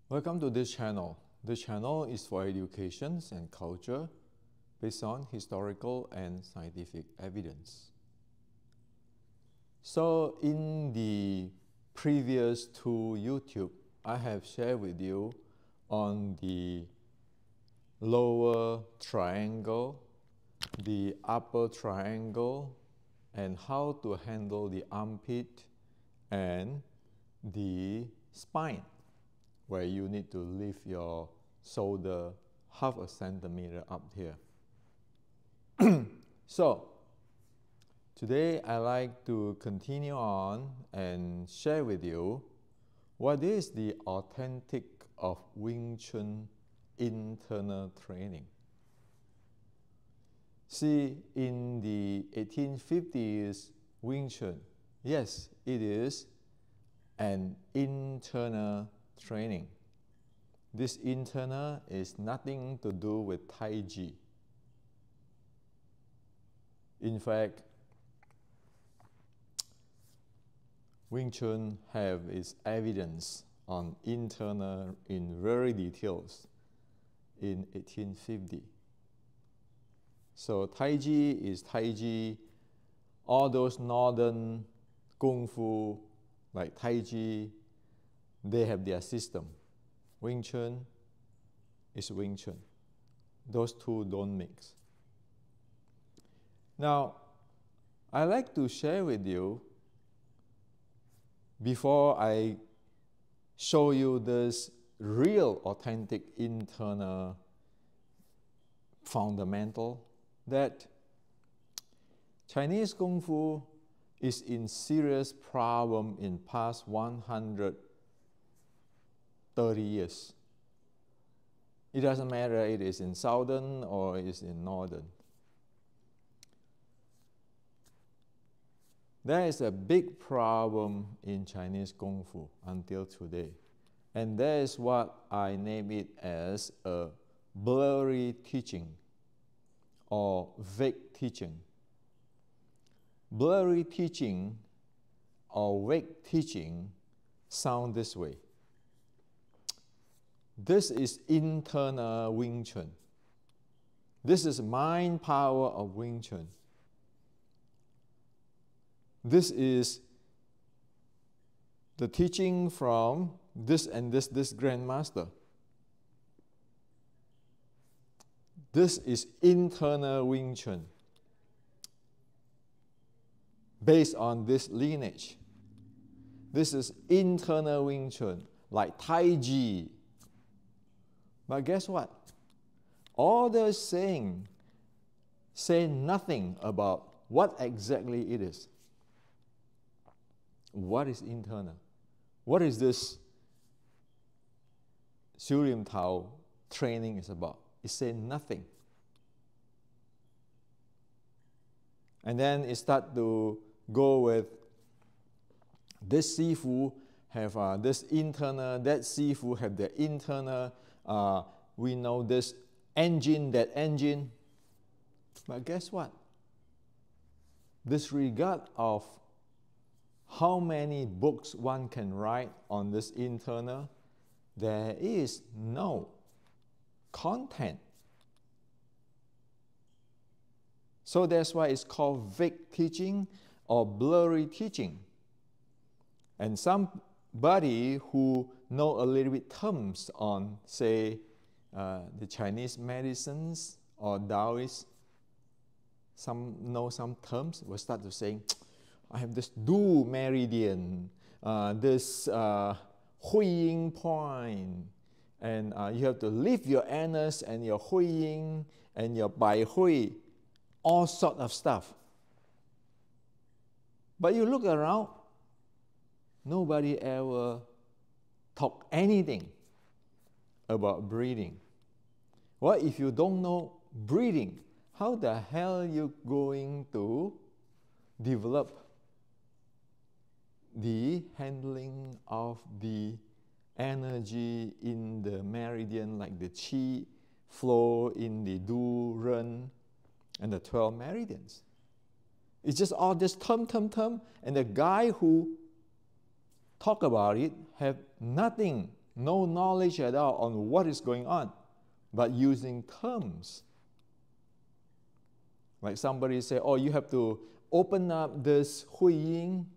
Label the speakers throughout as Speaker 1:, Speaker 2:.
Speaker 1: Welcome to this channel. This channel is for education and culture based on historical and scientific evidence. So in the previous two YouTube, I have shared with you on the lower triangle, the upper triangle, and how to handle the armpit and the spine, where you need to lift your shoulder half a centimeter up here. So today I like to continue on and share with you what is the authentic of Wing Chun internal training. See, in the 1850s Wing Chun, yes, it is an internal training. This internal is nothing to do with Tai Chi. In fact, Wing Chun have its evidence on internal in very details in 1850. So Tai Chi is Tai Chi. All those northern Kung Fu like Tai Chi, they have their system. Wing Chun is Wing Chun. Those two don't mix. Now, I like to share with you, before I show you this real authentic internal fundamental, that Chinese Kung Fu is in serious problem in past 130 years. It doesn't matter it is in southern or it is in northern. There is a big problem in Chinese Kung Fu until today. And that is what I name it as a blurry teaching or vague teaching. Blurry teaching or vague teaching sound this way. This is internal Wing Chun. This is mind power of Wing Chun. This is the teaching from this and this grandmaster. This is internal Wing Chun based on this lineage. This is internal Wing Chun, like Tai Chi. But guess what? All those saying say nothing about what exactly it is. What is internal? What is this Shurim Tao training is about? It says nothing. And then it start to go with this Sifu have this internal, that Sifu have the internal, we know this engine, that engine. But guess what? Disregard of how many books one can write on this internal, there is no content. So that's why it's called vague teaching or blurry teaching. And somebody who know a little bit terms on, say, the Chinese medicines or Taoists, know some terms, will start to say, I have this Du meridian, this Hui Ying point, and you have to lift your anus and your Hui Ying and your Bai Hui, all sort of stuff. But you look around, nobody ever talk anything about breathing. Well, if you don't know breathing, how the hell are you going to develop the handling of the energy in the meridian, like the Qi flow in the Du, Ren, and the 12 meridians? It's just all this term, and the guy who talk about it have nothing no knowledge at all on what is going on, but using terms. Like somebody say, oh, you have to open up this Hui Ying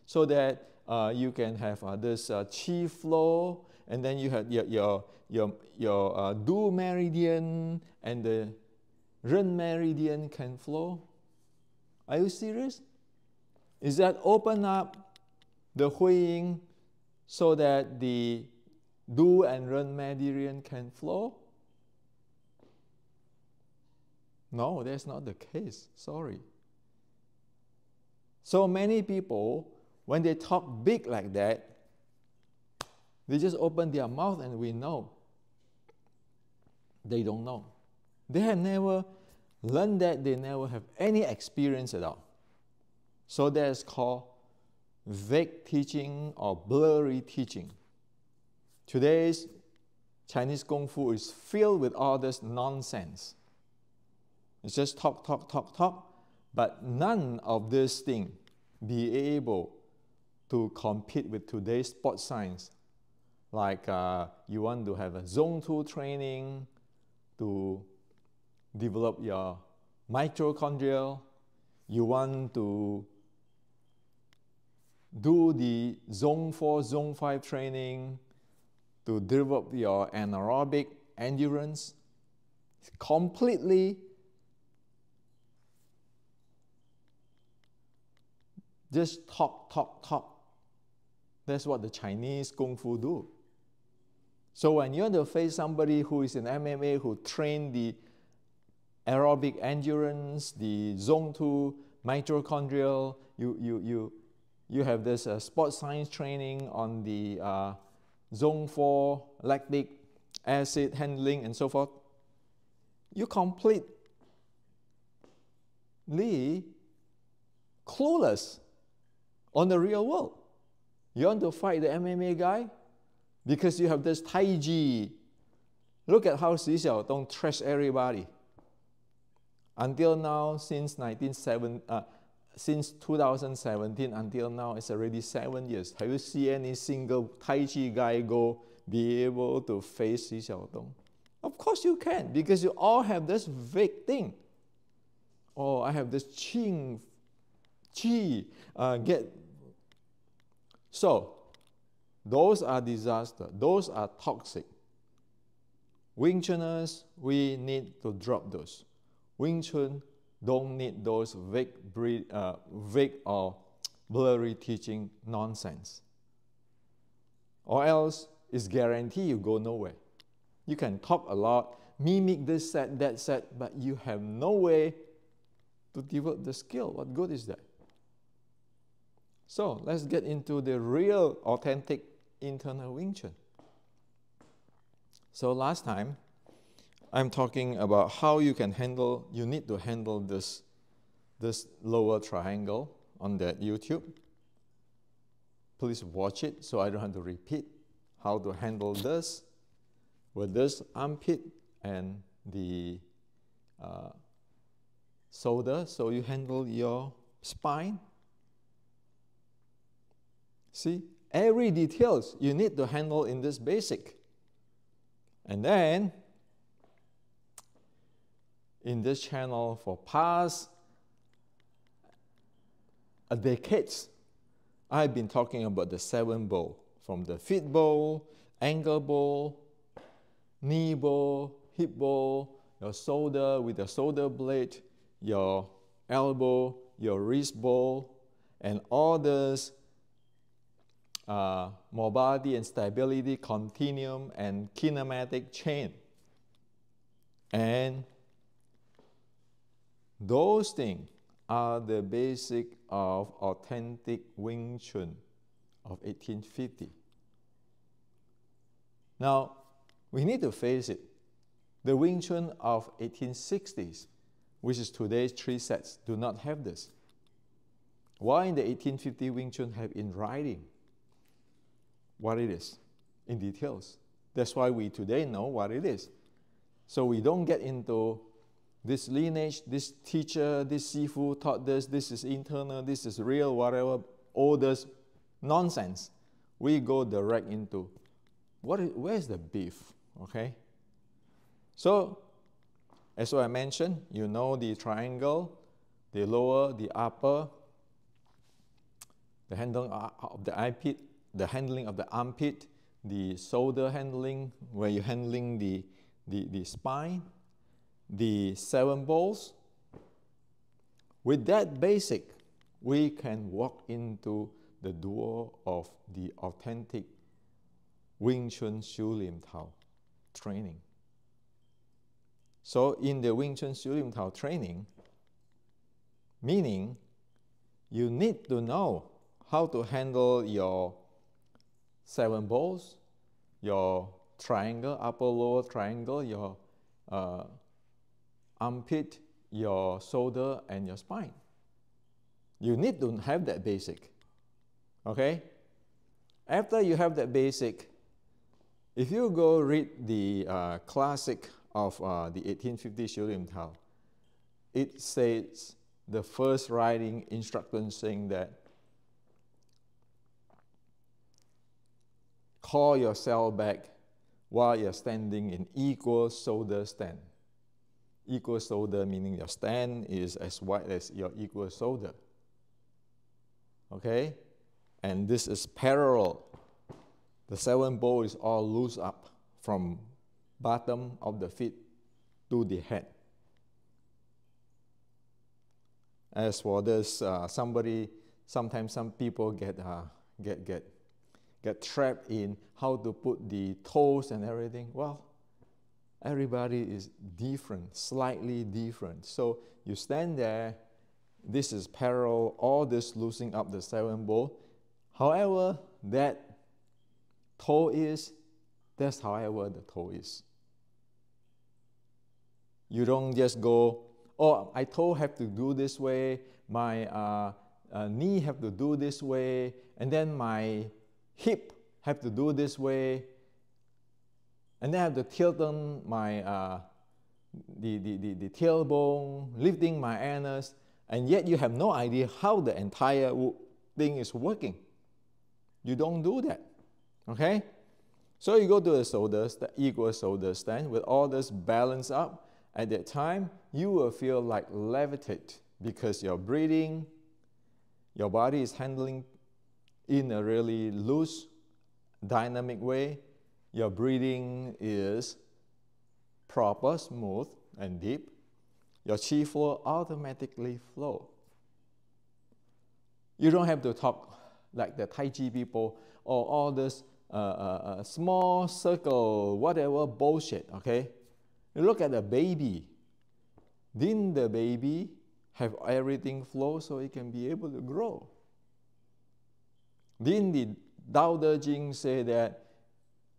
Speaker 1: so that you can have this Qi flow, and then you have your Du meridian and the Ren meridian can flow. Are you serious? Is that open up the Hui Ying so that the Du and Ren meridian can flow? No, that's not the case. Sorry. So many people, when they talk big like that, they just open their mouth and we know. They don't know. They have never learned that. They never have any experience at all. So that's called vague teaching or blurry teaching. Today's Chinese Kung Fu is filled with all this nonsense. It's just talk, but none of this thing be able to compete with today's sports science. Like you want to have a Zone 2 training to develop your mitochondria. You want to do the Zone 4, Zone 5 training to develop your anaerobic endurance. It's completely just talk. That's what the Chinese Kung Fu do. So when you want to face somebody who is in MMA, who train the aerobic endurance, the Zone 2 mitochondrial, you have this sports science training on the Zone 4 lactic acid handling and so forth. You completely clueless on the real world. You want to fight the MMA guy because you have this Tai Chi. Look at how Xi Xiaodong trashed everybody. Until now, since 2017 until now, it's already 7 years. Have you seen any single Tai Chi guy be able to face Xi Xiaodong? Of course you can, because you all have this vague thing. Oh, I have this Qi. So, those are disaster. Those are toxic. Wing Chuners, we need to drop those. Wing Chun don't need those vague or blurry teaching nonsense. Or else, it's guaranteed you go nowhere. You can talk a lot, mimic this set, that set, but you have no way to develop the skill. What good is that? So let's get into the real, authentic internal Wing Chun. So last time, I'm talking about how you need to handle this lower triangle on that YouTube. Please watch it so I don't have to repeat how to handle this with this armpit and the shoulder, so you handle your spine. See, every details you need to handle in this basic. And then, in this channel for past decades, I've been talking about the 7 bow, from the feet bow, ankle bow, knee bow, hip bow, your shoulder with the shoulder blade, your elbow, your wrist bow, and all this mobility and stability continuum and kinematic chain. And those things are the basic of authentic Wing Chun of 1850. Now, we need to face it. The Wing Chun of 1860s, which is today's 3 sets, do not have this. Why in the 1850 Wing Chun have in writing what it is in details? That's why we today know what it is. So we don't get into this lineage, this teacher, this Sifu taught this is internal, this is real, whatever, all this nonsense. We go direct into where's the beef? Okay. So, as I mentioned, you know the triangle, the lower, the upper, the handling of the armpit, the handling of the armpit, the shoulder handling, where you're handling the spine, the 7 balls. With that basic, we can walk into the door of the authentic Wing Chun Shu Lim Tao training. So in the Wing Chun Shu Lim Tao training, meaning you need to know how to handle your 7 balls, your triangle, upper lower triangle, your armpit, your shoulder, and your spine. You need to have that basic. Okay? After you have that basic, if you go read the classic of the 1850 Shu Lim Tao, it says the first writing instruction saying that call yourself back while you're standing in equal shoulder stand. Equal shoulder meaning your stand is as wide as your equal shoulder. Okay? And this is parallel. The 7 ball is all loose up from bottom of the feet to the head. As for this, sometimes some people get trapped in how to put the toes and everything. Well, everybody is different, slightly different. So you stand there, this is parallel, all this loosening up the 7 ball. However that toe is, that's however the toe is. You don't just go, oh, my toe have to do this way, my knee have to do this way, and then my hip have to do this way, and then I have to tilt on my the tailbone, lifting my anus, and yet you have no idea how the entire thing is working. You don't do that, okay? So you go to the shoulders, the equal shoulder stand with all this balance up. At that time, you will feel like levitate because you're breathing, your body is handling in a really loose, dynamic way. Your breathing is proper, smooth, and deep. Your chi flow automatically flow. You don't have to talk like the Tai Chi people or all this small circle, whatever bullshit, okay? You look at a baby. Didn't the baby have everything flow so it can be able to grow? Didn't the Tao Te Ching say that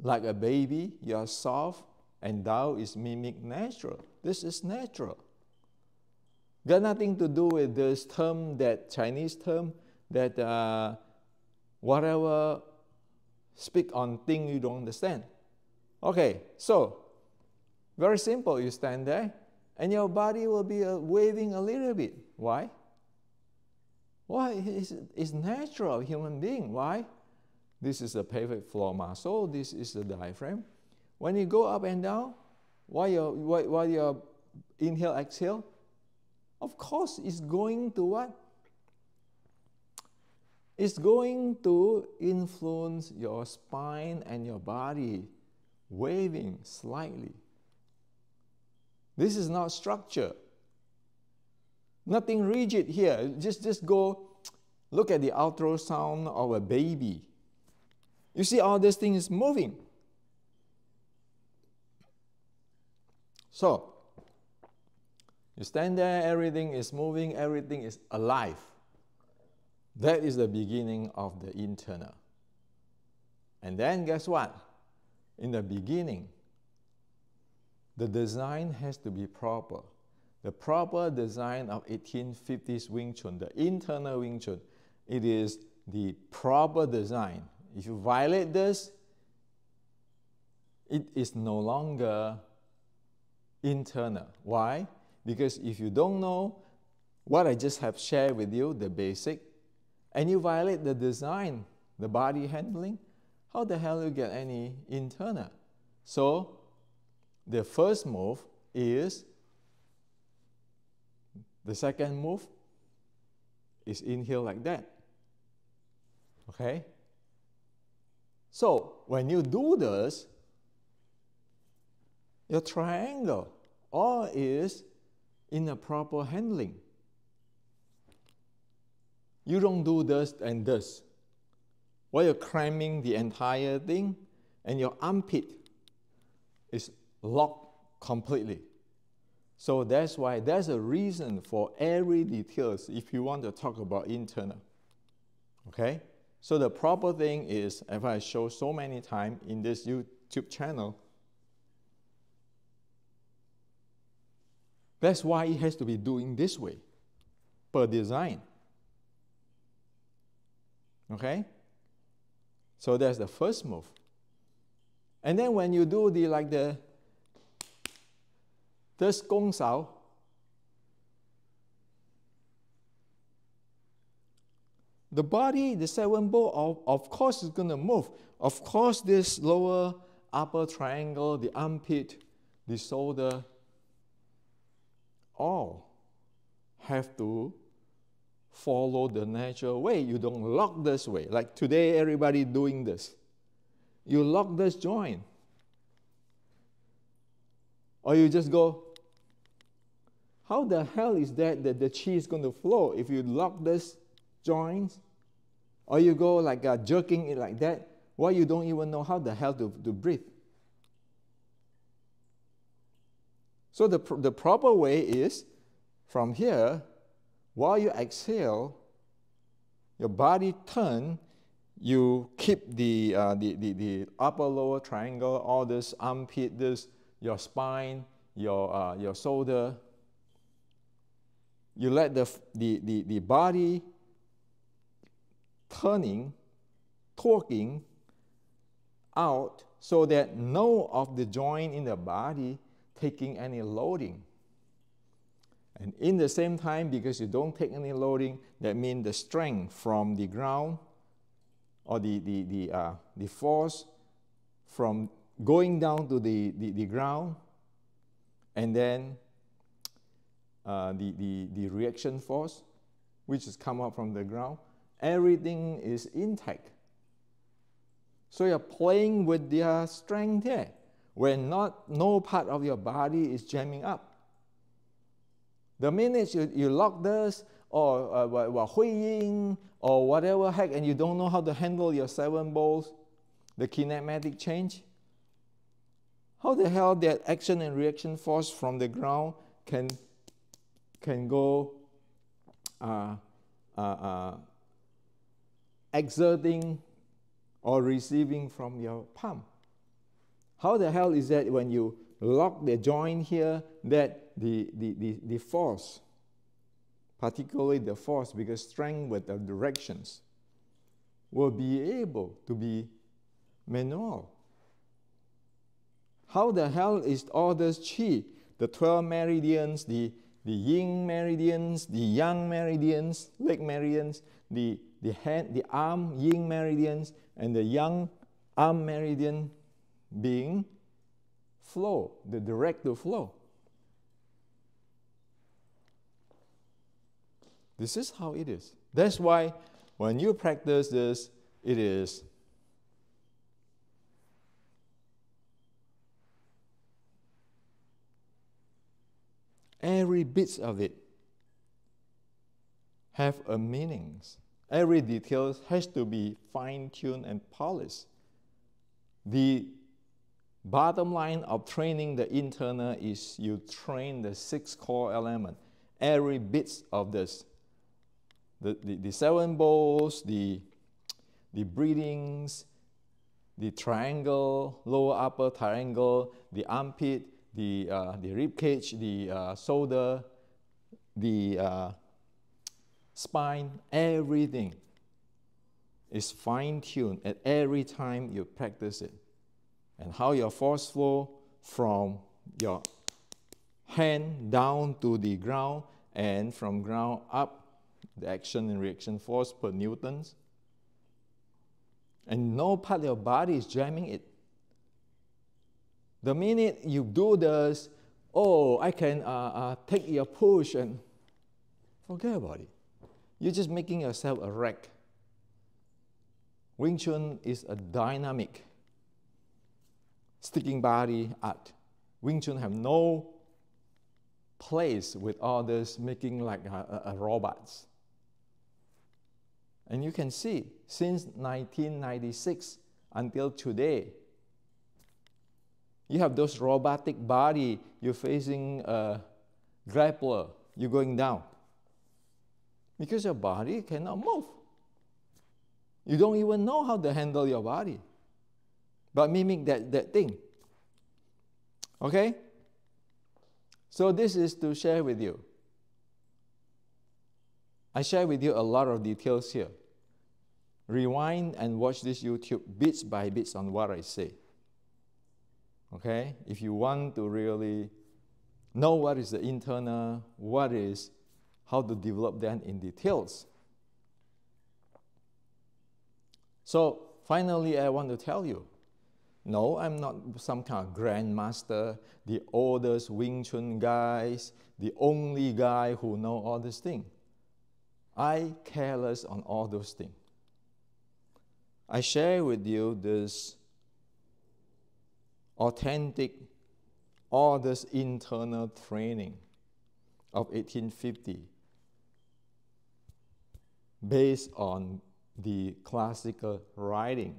Speaker 1: like a baby, you are soft, and Tao is mimic natural? This is natural. Got nothing to do with this term, that Chinese term, that whatever, speak on thing you don't understand. Okay, so very simple. You stand there, and your body will be waving a little bit. Why? Why? It's natural, human being. Why? This is the pelvic floor muscle. This is the diaphragm. When you go up and down, while you inhale, exhale, of course, it's going to what? It's going to influence your spine and your body waving slightly. This is not structure. Nothing rigid here. Just go look at the ultrasound of a baby. You see all this thing is moving. So, you stand there, everything is moving, everything is alive. That is the beginning of the internal. And then guess what? In the beginning, the design has to be proper. The proper design of 1850s Wing Chun, the internal Wing Chun, it is the proper design. If you violate this, it is no longer internal. Why? Because if you don't know what I just have shared with you, the basic, and you violate the design, the body handling, how the hell you get any internal? So the first move is, the second move is inhale like that. Okay? So when you do this, your triangle all is in a proper handling. You don't do this and this, while you're cramming the entire thing, and your armpit is locked completely. So that's why there's a reason for every details if you want to talk about internal. Okay? So the proper thing is, as I show so many times in this YouTube channel, that's why it has to be doing this way, per design. Okay? So that's the first move. And then when you do this gong sao, the body, the seven ball, of course is going to move. Of course, this lower upper triangle, the armpit, the shoulder, all have to follow the natural way. You don't lock this way. Like today, everybody doing this. You lock this joint. Or you just go, how the hell is that the chi is going to flow if you lock this joints? Or you go like jerking it like that, why you don't even know how the hell to breathe? So the proper way is, from here, while you exhale, your body turn, you keep the upper lower triangle, all this armpit, this, your spine, your shoulder. You let the body turning, torquing out so that no of the joint in the body taking any loading. And in the same time, because you don't take any loading, that means the strength from the ground or the force from going down to the ground, and then the reaction force, which has come up from the ground, everything is intact. So you're playing with their strength there, where no part of your body is jamming up. The minute you lock this, or hui yin, or whatever heck, and you don't know how to handle your seven balls, the kinematic change, how the hell that action and reaction force from the ground can go exerting or receiving from your palm? How the hell is that when you lock the joint here, that the force, particularly the force, because strength with the directions, will be able to be manual? How the hell is all this chi, the 12 meridians, the yin meridians, the yang meridians, leg meridians, the hand, the arm yin meridians, and the yang arm meridian being flow, the direct to flow? This is how it is. That's why when you practice this, it is every bit of it have a meaning. Every detail has to be fine-tuned and polished. The bottom line of training the internal is you train the 6 core elements. Every bit of this. The seven balls, the breathings, the triangle, lower upper triangle, the armpit, the rib cage, the shoulder, the spine, everything is fine-tuned at every time you practice it. And how your force flow from your hand down to the ground, and from ground up, the action and reaction force per newtons. And no part of your body is jamming it. The minute you do this, oh, I can take your push, and forget about it. You're just making yourself a wreck. Wing Chun is a dynamic, sticking body art. Wing Chun have no place with all this making like robots. And you can see, since 1996 until today, you have those robotic body, you're facing a grappler, you're going down. Because your body cannot move. You don't even know how to handle your body. But mimic that thing. Okay? So this is to share with you. I share with you a lot of details here. Rewind and watch this YouTube bits by bits on what I say. Okay? If you want to really know what is the internal, how to develop them in details. So finally, I want to tell you, no, I'm not some kind of grandmaster, the oldest Wing Chun guys, the only guy who know all these things. I careless on all those things. I share with you this authentic, all this internal training of 1850 based on the classical writing.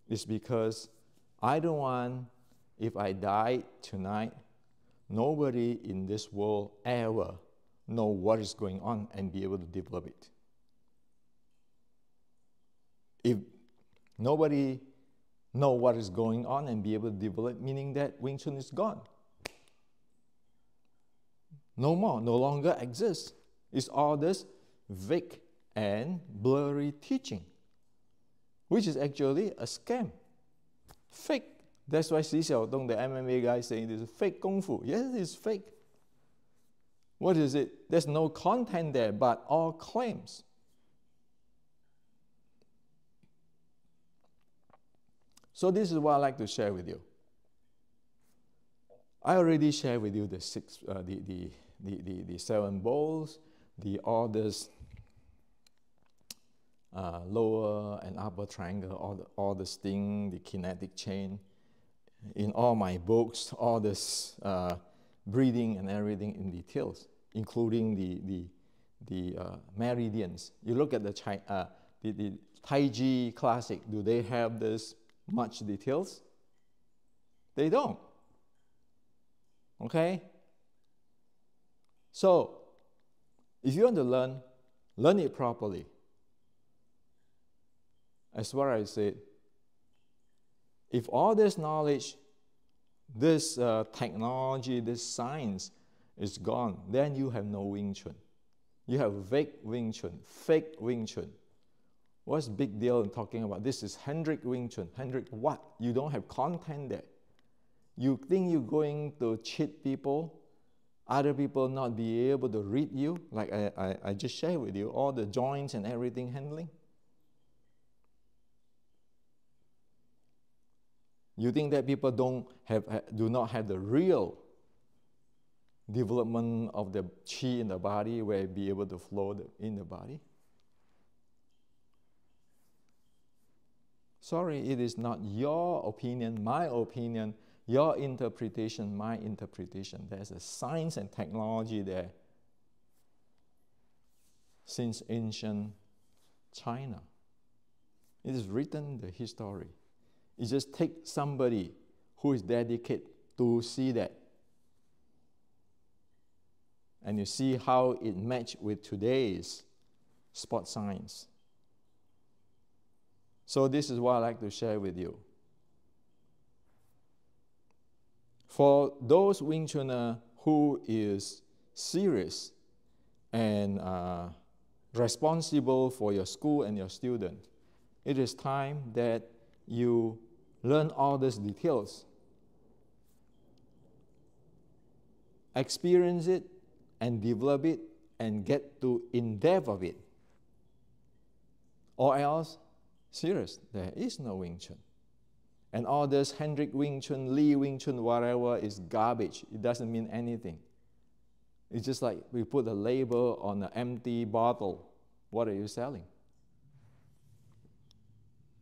Speaker 1: It's because I don't want, if I die tonight, nobody in this world ever know what is going on and be able to develop it. If nobody know what is going on and be able to develop, meaning that Wing Chun is gone. No more, no longer exists. It's all this vague and blurry teaching, which is actually a scam. Fake. That's why Xi Xiaodong, the MMA guy, saying this is fake Kung Fu. Yes, it's fake. What is it? There's no content there, but all claims. So this is what I'd like to share with you. I already shared with you the seven bowls, the orders, lower and upper triangle, all the sting, the kinetic chain. In all my books, all this breathing and everything in details, including the meridians. You look at the Tai Chi classic. Do they have this much details? They don't. Okay? So, if you want to learn it properly. As what I said, if all this knowledge, this technology, this science is gone, then you have no Wing Chun. You have vague Wing Chun, fake Wing Chun. What's the big deal in talking about this is 100 Wing Chun, 100 what? You don't have content there. You think you're going to cheat people, other people not be able to read you, like I just shared with you, all the joints and everything handling. You think that people do not have the real development of the qi in the body where it be able to flow in the body? Sorry, it is not your opinion, my opinion, your interpretation, my interpretation. There's a science and technology there since ancient China. It is written in the history. It just takes somebody who is dedicated to see that. And you see how it matches with today's sport science. So this is what I'd like to share with you. For those Wing Chunner who is serious and responsible for your school and your student, it is time that you learn all these details, experience it, and develop it, and get to in depth of it. Or else, Serious, there is no Wing Chun. And all this Hendrik Wing Chun, Lee Wing Chun, whatever is garbage. It doesn't mean anything. It's just like we put a label on an empty bottle. What are you selling?